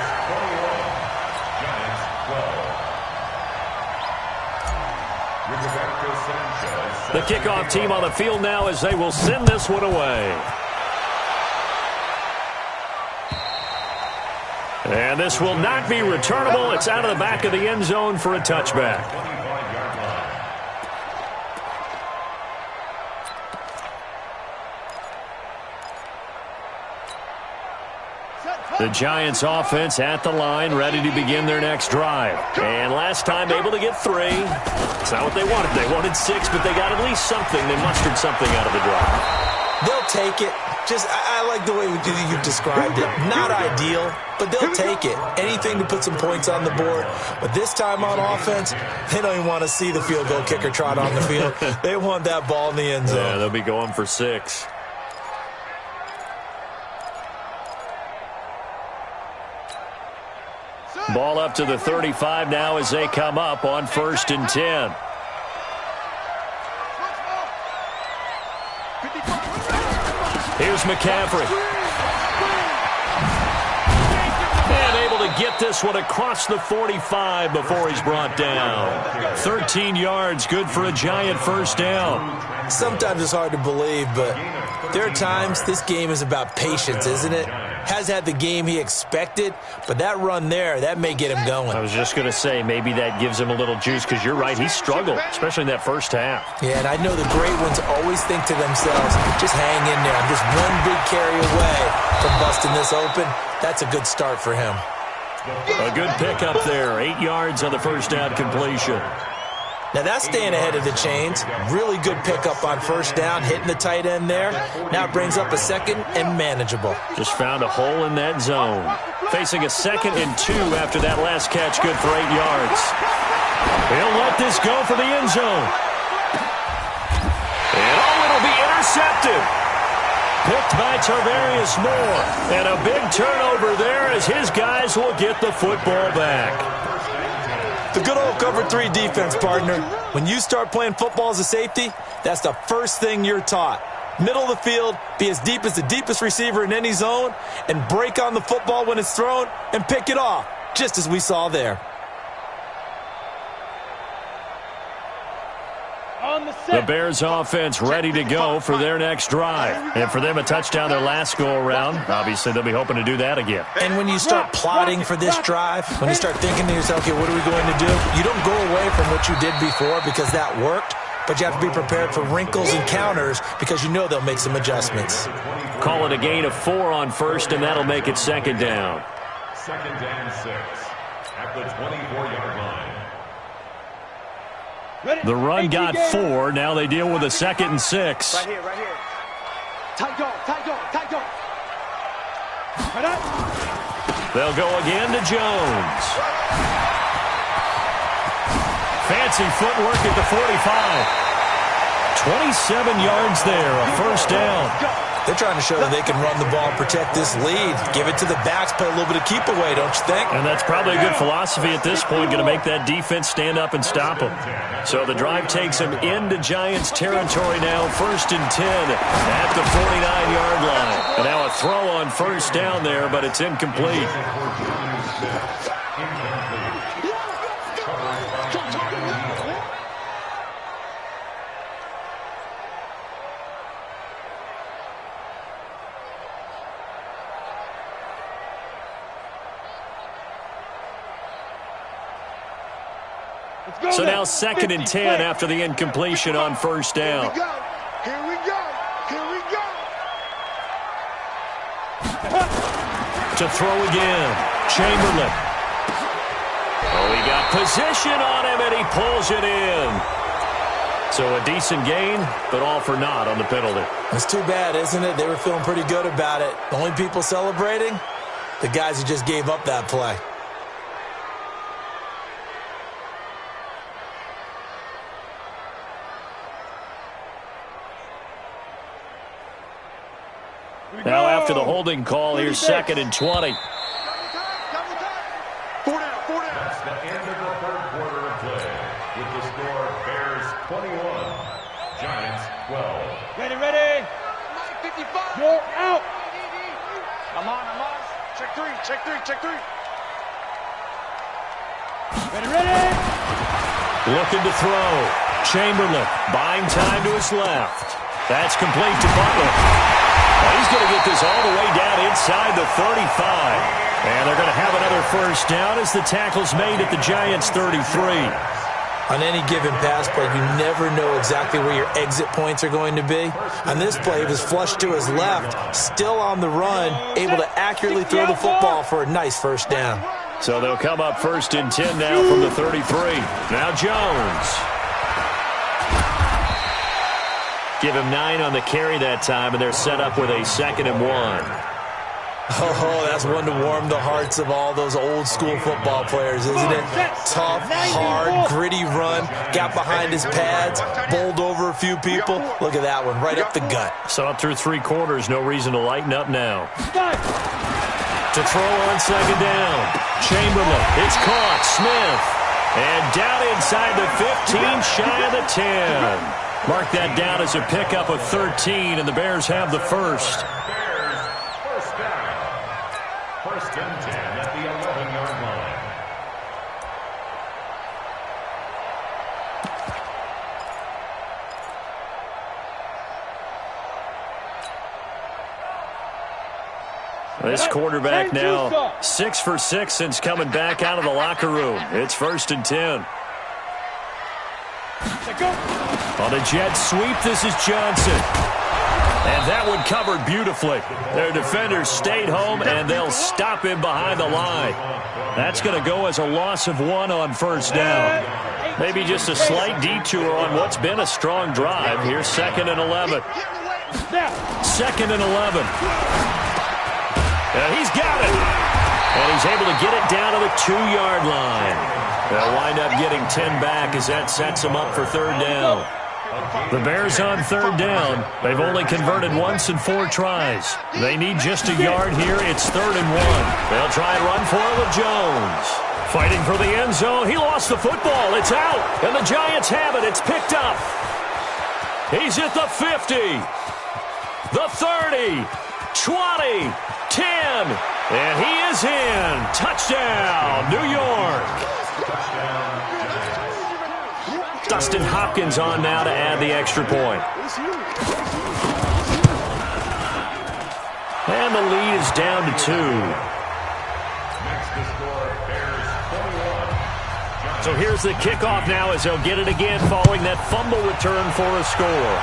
[SPEAKER 1] The kickoff team on the field now as they will send this one away. And this will not be returnable. It's out of the back of the end zone for a touchback. The Giants offense at the line, ready to begin their next drive. And last time able to get 3. It's not what they wanted. They wanted 6, but they got at least something. They mustered something out of the drive.
[SPEAKER 2] They'll take it. I like the way you've described it. Not ideal, but they'll take it. Anything to put some points on the board. But this time on offense, they don't even want to see the field goal kicker trot on the field. They want that ball in the end zone.
[SPEAKER 1] Yeah, they'll be going for 6. Ball up to the 35 now as they come up on 1st and 10. Here's McCaffrey. And able to get this one across the 45 before he's brought down. 13 yards, good for a Giant first down.
[SPEAKER 2] Sometimes it's hard to believe, but there are times this game is about patience, isn't it? Has had the game he expected, but that run there, that may get him going.
[SPEAKER 1] I was just going to say, maybe that gives him a little juice, because you're right, he struggled, especially in that first half.
[SPEAKER 2] Yeah, and I know the great ones always think to themselves, just hang in there. I'm just one big carry away from busting this open. That's a good start for him.
[SPEAKER 1] A good pickup there, 8 yards on the first down completion.
[SPEAKER 2] Now that's staying ahead of the chains. Really good pickup on first down, hitting the tight end there. Now it brings up a second and manageable.
[SPEAKER 1] Just found a hole in that zone. Facing a 2nd and 2 after that last catch, good for 8 yards. He'll let this go for the end zone. And it'll be intercepted. Picked by Tarvarius Moore. And a big turnover there as his guys will get the football back.
[SPEAKER 2] The good old cover 3 defense, partner. When you start playing football as a safety, that's the first thing you're taught. Middle of the field, be as deep as the deepest receiver in any zone, and break on the football when it's thrown and pick it off, just as we saw there.
[SPEAKER 1] The Bears offense ready to go for their next drive. And for them, a touchdown their last go-around. Obviously, they'll be hoping to do that again.
[SPEAKER 2] And when you start plotting for this drive, when you start thinking to yourself, okay, what are we going to do? You don't go away from what you did before because that worked, but you have to be prepared for wrinkles and counters because you know they'll make some adjustments.
[SPEAKER 1] Call it a gain of 4 on first, and that'll make it 2nd down.
[SPEAKER 4] 2nd and 6 at the 24-yard line.
[SPEAKER 1] The run got 4. Now they deal with a 2nd and 6.
[SPEAKER 3] Right here, right here. Tight dog, tight dog, tight dog. Right up.
[SPEAKER 1] They'll go again to Jones. Fancy footwork at the 45. 27 yards there, a first down.
[SPEAKER 2] They're trying to show that they can run the ball and protect this lead. Give it to the backs, play a little bit of keep away, don't you think?
[SPEAKER 1] And that's probably a good philosophy at this point, going to make that defense stand up and stop them. So the drive takes them into Giants territory now, 1st and 10 at the 49-yard line. And now a throw on first down there, but it's incomplete. So now 2nd and 10 after the incompletion on first down.
[SPEAKER 3] Here we go. Here we go.
[SPEAKER 1] To throw again, Chamberlain. Oh, he got position on him, and he pulls it in. So a decent gain, but all for naught on the penalty.
[SPEAKER 2] It's too bad, isn't it? They were feeling pretty good about it. The only people celebrating, the guys who just gave up that play.
[SPEAKER 1] Now after the holding call, here's 2nd and 20.
[SPEAKER 3] 4 down, 4 down.
[SPEAKER 4] the score, Bears 21, Giants 12.
[SPEAKER 3] Ready. 55. You're out. I'm on. Check three. Ready.
[SPEAKER 1] Looking to throw. Chamberlain buying time to his left. That's complete to Butler. He's going to get this all the way down inside the 35. And they're going to have another first down as the tackle's made at the Giants' 33.
[SPEAKER 2] On any given pass play, you never know exactly where your exit points are going to be. On this play, he was flushed to his left, still on the run, able to accurately throw the football for a nice first down.
[SPEAKER 1] So they'll come up 1st and 10 now from the 33. Now Jones. Give him 9 on the carry that time, and they're set up with a 2nd and 1.
[SPEAKER 2] Oh, that's one to warm the hearts of all those old-school football players, isn't it? Tough, hard, gritty run, got behind his pads, bowled over a few people. Look at that one, right up the gut.
[SPEAKER 1] So up through 3 quarters, no reason to lighten up now. To throw on 2nd down. Chamberlain, it's caught. Smith. And down inside the 15, shy of the 10. Mark that down as a pickup of 13, and the Bears have the first.
[SPEAKER 4] Bears, first down. 1st and 10 at the 11-yard line.
[SPEAKER 1] This quarterback now 6 for 6 since coming back out of the locker room. It's 1st and 10. On a jet sweep, this is Johnson. And that one covered beautifully. Their defenders stayed home, and they'll stop him behind the line. That's going to go as a loss of 1 on 1st down. Maybe just a slight detour on what's been a strong drive. Here's 2nd and 11. 2nd and 11. And he's got it. And he's able to get it down to the 2-yard line. They'll wind up getting 10 back as that sets them up for 3rd down. The Bears on 3rd down. They've only converted once in 4 tries. They need just a yard here. It's 3rd and 1. They'll try and run for it with Jones. Fighting for the end zone. He lost the football. It's out. And the Giants have it. It's picked up. He's at the 50. The 30. 20. 10. And he is in. Touchdown, New York. Dustin Hopkins on now to add the extra point. And the lead is down to 2.
[SPEAKER 4] Next to score, Bears 21.
[SPEAKER 1] So here's the kickoff now as they'll get it again following that fumble return for a score.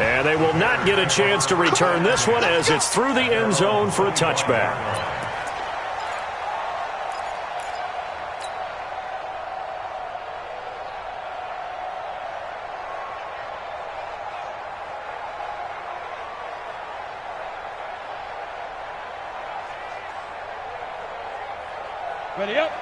[SPEAKER 1] And they will not get a chance to return this one as it's through the end zone for a touchback.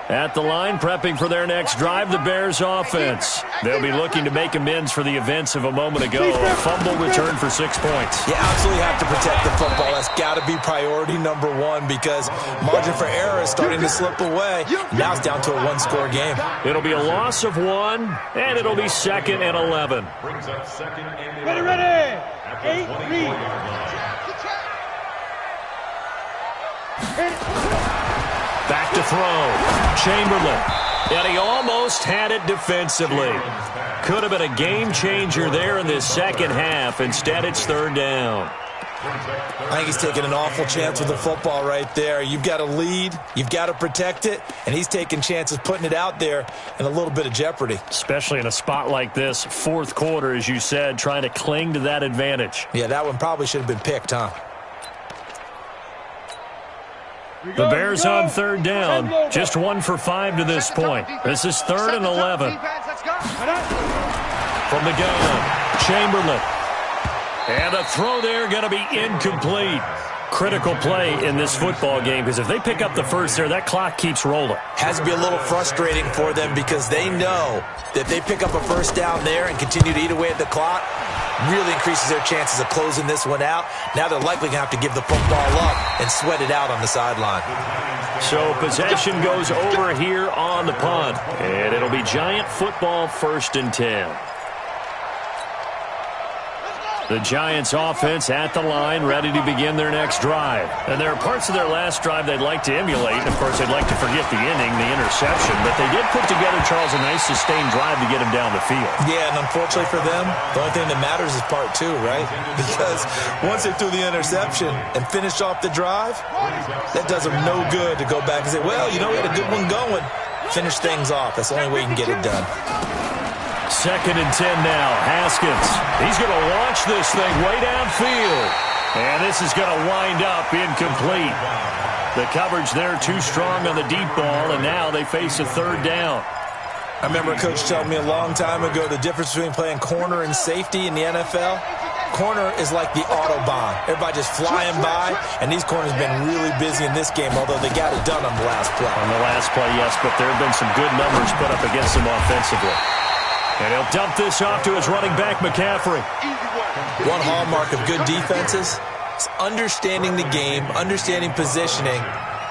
[SPEAKER 1] At the line, prepping for their next drive, the Bears offense. They'll be looking to make amends for the events of a moment ago. A fumble return for 6 points.
[SPEAKER 2] You absolutely have to protect the football. That's got to be priority number 1 because margin for error is starting to slip away. Now it's down to a 1-score game.
[SPEAKER 1] It'll be a loss of 1, and it'll be 2nd and 11.
[SPEAKER 4] Brings up 2nd and 11.
[SPEAKER 3] Ready.
[SPEAKER 4] At the 24-yard line.
[SPEAKER 1] Back to throw. Chamberlain. And he almost had it defensively. Could have been a game changer there in this second half. Instead, it's 3rd down.
[SPEAKER 2] I think he's taking an awful chance with the football right there. You've got to lead. You've got to protect it. And he's taking chances putting it out there in a little bit of jeopardy.
[SPEAKER 1] Especially in a spot like this, 4th quarter, as you said, trying to cling to that advantage.
[SPEAKER 2] Yeah, that one probably should have been picked, huh?
[SPEAKER 1] The Bears on 3rd down, just 1 for 5 to this point. This is 3rd and 11. From the gun, Chamberlain. And a throw there going to be incomplete. Critical play in this football game because if they pick up the first there, that clock keeps rolling.
[SPEAKER 2] Has to be a little frustrating for them because they know that if they pick up a first down there and continue to eat away at the clock, really increases their chances of closing this one out. Now they're likely going to have to give the football up and sweat it out on the sideline.
[SPEAKER 1] So possession goes over here on the punt, and it'll be Giant football 1st and 10. The Giants offense at the line, ready to begin their next drive. And there are parts of their last drive they'd like to emulate. Of course, they'd like to forget the inning, the interception. But they did put together, Charles, a nice sustained drive to get him down the field.
[SPEAKER 2] Yeah, and unfortunately for them, the only thing that matters is part 2, right? Because once they threw the interception and finished off the drive, that does them no good to go back and say, well, you know, we had a good one going. Finish things off. That's the only way you can get it done.
[SPEAKER 1] 2nd and 10 now. Haskins. He's going to launch this thing way downfield. And this is going to wind up incomplete. The coverage there too strong on the deep ball, and now they face a 3rd down.
[SPEAKER 2] I remember a coach telling me a long time ago the difference between playing corner and safety in the NFL. Corner is like the Autobahn. Everybody just flying by, and these corners have been really busy in this game, although they got it done on the last play.
[SPEAKER 1] On the last play, yes, but there have been some good numbers put up against them offensively. And he'll dump this off to his running back, McCaffrey.
[SPEAKER 2] One hallmark of good defenses is understanding the game, understanding positioning,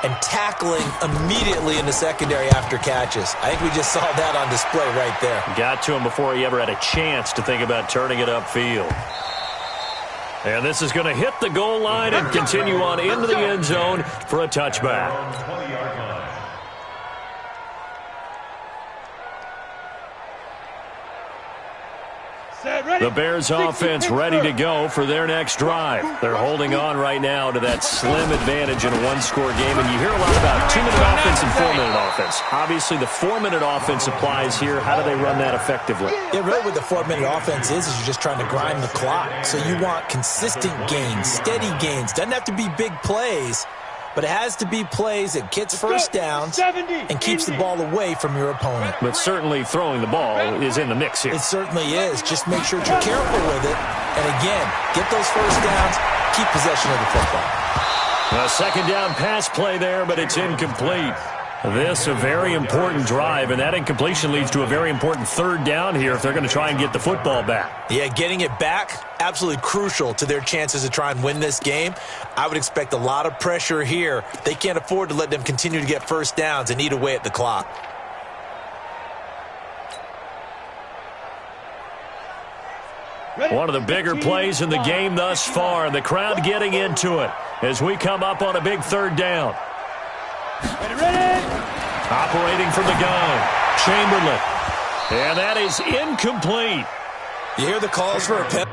[SPEAKER 2] and tackling immediately in the secondary after catches. I think we just saw that on display right there.
[SPEAKER 1] Got to him before he ever had a chance to think about turning it upfield. And this is going to hit the goal line and continue on into the end zone for a touchback. The Bears offense ready to go for their next drive. They're holding on right now to that slim advantage in a one-score game. And you hear a lot about 2-minute offense and 4-minute offense. Obviously, the 4-minute offense applies here. How do they run that effectively?
[SPEAKER 2] Yeah, really what the 4-minute offense is you're just trying to grind the clock. So you want consistent gains, steady gains. Doesn't have to be big plays, but it has to be plays that gets first downs and keeps the ball away from your opponent.
[SPEAKER 1] But certainly throwing the ball is in the mix here.
[SPEAKER 2] It certainly is. Just make sure that you're careful with it. And again, get those first downs, keep possession of the football.
[SPEAKER 1] A 2nd down pass play there, but it's incomplete. This a very important drive, and that incompletion leads to a very important 3rd down here if they're going to try and get the football back.
[SPEAKER 2] Yeah, getting it back, absolutely crucial to their chances to try and win this game. I would expect a lot of pressure here. They can't afford to let them continue to get first downs and eat away at the clock.
[SPEAKER 1] One of the bigger plays in the game thus far, and the crowd getting into it as we come up on a big 3rd down.
[SPEAKER 3] Ready?
[SPEAKER 1] Operating from the gun, Chamberlain. And that is incomplete.
[SPEAKER 2] You hear the calls for a penalty.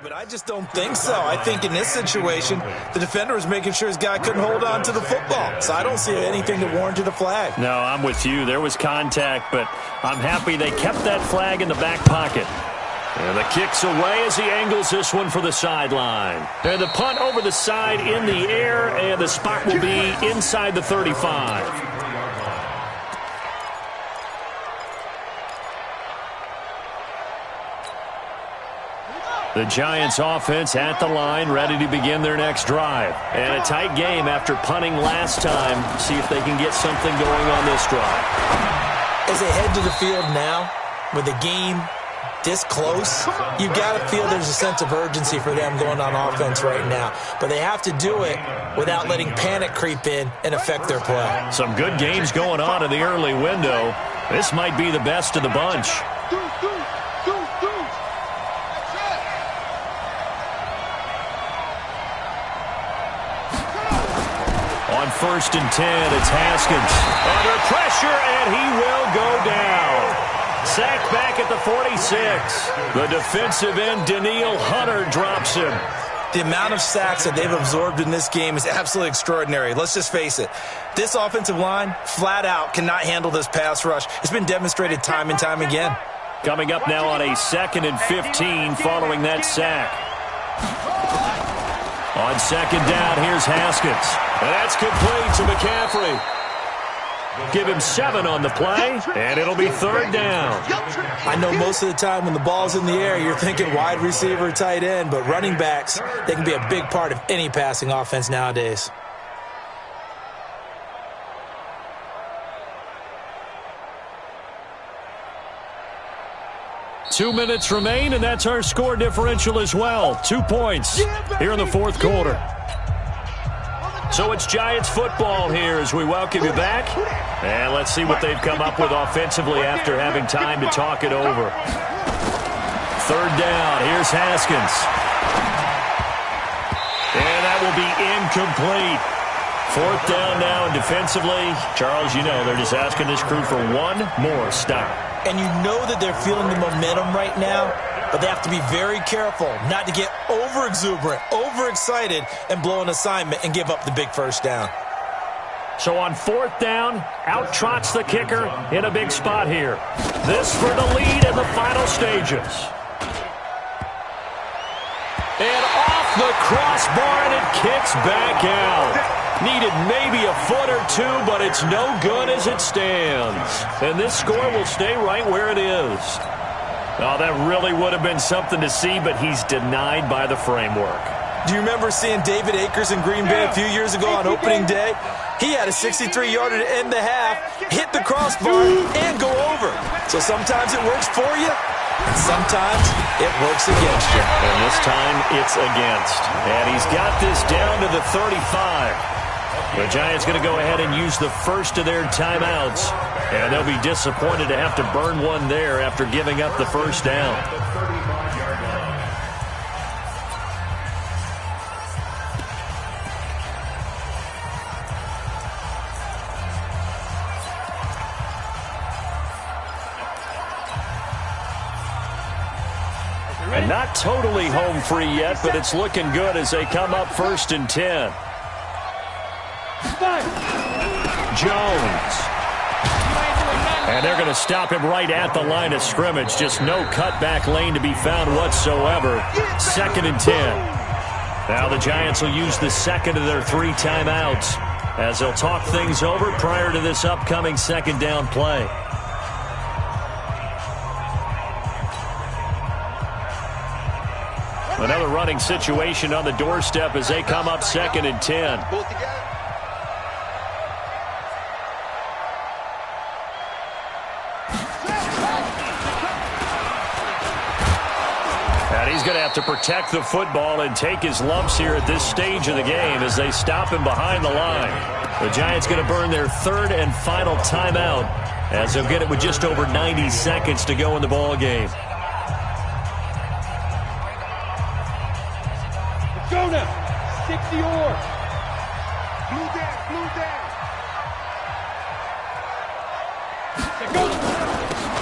[SPEAKER 2] But I just don't think so. I think in this situation, the defender was making sure his guy couldn't hold on to the football. So I don't see anything that warranted a flag.
[SPEAKER 1] No, I'm with you. There was contact, but I'm happy they kept that flag in the back pocket. And the kick's away as he angles this one for the sideline. And the punt over the side in the air, and the spot will be inside the 35. The Giants offense at the line, ready to begin their next drive. And a tight game after punting last time. See if they can get something going on this drive.
[SPEAKER 2] As they head to the field now, with the game this close, you've got to feel there's a sense of urgency for them going on offense right now. But they have to do it without letting panic creep in and affect their play.
[SPEAKER 1] Some good games going on in the early window. This might be the best of the bunch. On 1st and 10, it's Haskins. Under pressure, and he will go down. Sacked back at the 46. The defensive end, Daniil Hunter, drops him.
[SPEAKER 2] The amount of sacks that they've absorbed in this game is absolutely extraordinary. Let's just face it. This offensive line, flat out, cannot handle this pass rush. It's been demonstrated time and time again.
[SPEAKER 1] Coming up now on a 2nd and 15 following that sack. On 2nd down, here's Haskins. And that's complete to McCaffrey. Give him 7 on the play, and it'll be third down.
[SPEAKER 2] I know most of the time when the ball's in the air, you're thinking wide receiver, tight end, but running backs, they can be a big part of any passing offense nowadays.
[SPEAKER 1] Two minutes remain, and that's our score differential as well. 2 points here in the fourth quarter. So it's Giants football here as we welcome you back. And let's see what they've come up with offensively after having time to talk it over. Third down. Here's Haskins. And that will be incomplete. Fourth down now, and defensively, Charles, you know, they're just asking this crew for one more stop.
[SPEAKER 2] And you know that they're feeling the momentum right now, but they have to be very careful not to get over-exuberant, overexcited, and blow an assignment and give up the big first down.
[SPEAKER 1] So on fourth down, out trots the kicker in a big spot here. This for the lead in the final stages. And off the crossbar, and it kicks back out. Needed maybe a foot or two, but it's no good as it stands. And this score will stay right where it is. Oh, that really would have been something to see, but he's denied by the framework.
[SPEAKER 2] Do you remember seeing David Akers in Green Bay a few years ago on opening day? He had a 63-yarder to end the half, hit the crossbar, and go over. So sometimes it works for you, and sometimes it works against you.
[SPEAKER 1] And this time it's against. And he's got this down to the 35. The Giants going to go ahead and use the first of their timeouts. And they'll be disappointed to have to burn one there after giving up the first down. And not totally home free yet, but it's looking good as they come up 1st and 10. Jones. And they're going to stop him right at the line of scrimmage. Just no cutback lane to be found whatsoever. 2nd and 10. Now the Giants will use the second of their 3 timeouts as they'll talk things over prior to this upcoming second down play. Another running situation on the doorstep as they come up 2nd and 10. And he's going to have to protect the football and take his lumps here at this stage of the game as they stop him behind the line. The Giants going to burn their 3rd and final timeout as they'll get it with just over 90 seconds to go in the ball game.
[SPEAKER 3] Go now. 60 or. Blue down, blue down.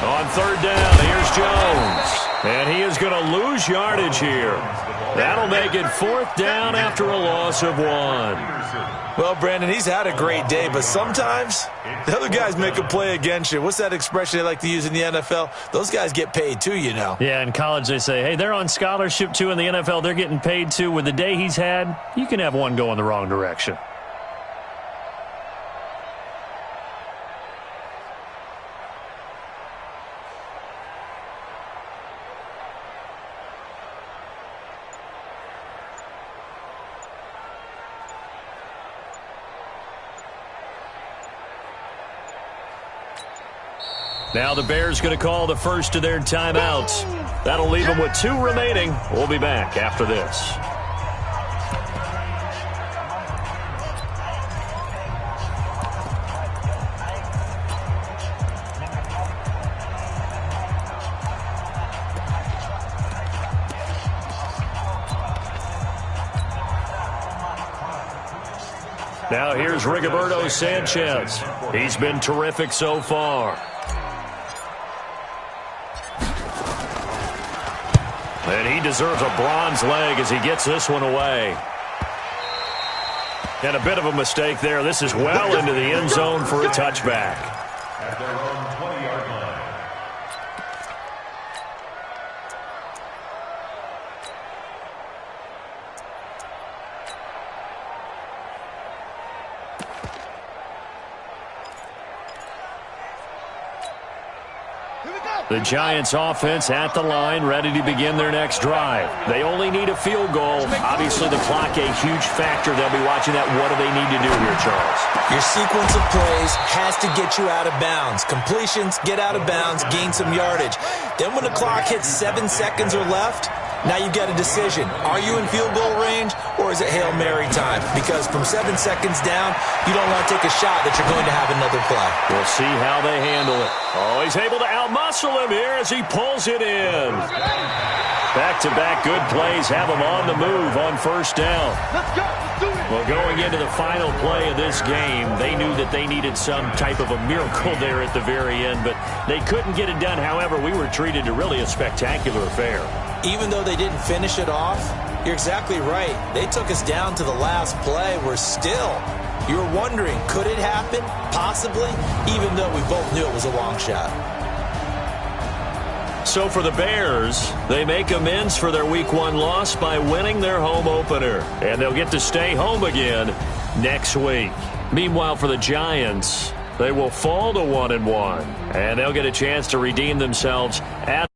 [SPEAKER 1] On 3rd down, here's Jones. And he is going to lose yardage here. That'll make it 4th down after a loss of 1.
[SPEAKER 2] Well, Brandon, he's had a great day, but sometimes the other guys make a play against you. What's that expression they like to use in the NFL? Those guys get paid too, you know.
[SPEAKER 5] Yeah, in college they say, hey, they're on scholarship too. In the NFL, they're getting paid too. With the day he's had, you can have one go in the wrong direction. Now the Bears going to call the first of their timeouts. That'll leave them with 2 remaining. We'll be back after this. Now here's Rigoberto Sanchez. He's been terrific so far. And he deserves a bronze leg as he gets this one away. And a bit of a mistake there. This is well into the end zone for a touchback.
[SPEAKER 4] At their own 20-yard line.
[SPEAKER 1] The Giants offense at the line, ready to begin their next drive. They only need a field goal. Obviously, the clock a huge factor. They'll be watching that. What do they need to do here, Charles?
[SPEAKER 2] Your sequence of plays has to get you out of bounds. Completions, get out of bounds, gain some yardage. Then when the clock hits 7 seconds or left, now you get a decision. Are you in field goal range, or is it Hail Mary time? Because from 7 seconds down, you don't want to take a shot that you're going to have another play.
[SPEAKER 1] We'll see how they handle it. Oh, he's able to outmuscle him here as he pulls it in. Back-to-back good plays have him on the move on first down.
[SPEAKER 3] Let's go. Let's do it.
[SPEAKER 1] Well, going into the final play of this game, they knew that they needed some type of a miracle there at the very end, but they couldn't get it done. However, we were treated to really a spectacular affair.
[SPEAKER 2] Even though they didn't finish it off, you're exactly right. They took us down to the last play. You're wondering, could it happen? Possibly, even though we both knew it was a long shot.
[SPEAKER 1] So for the Bears, they make amends for their Week 1 loss by winning their home opener. And they'll get to stay home again next week. Meanwhile, for the Giants, they will fall to 1-1. And they'll get a chance to redeem themselves at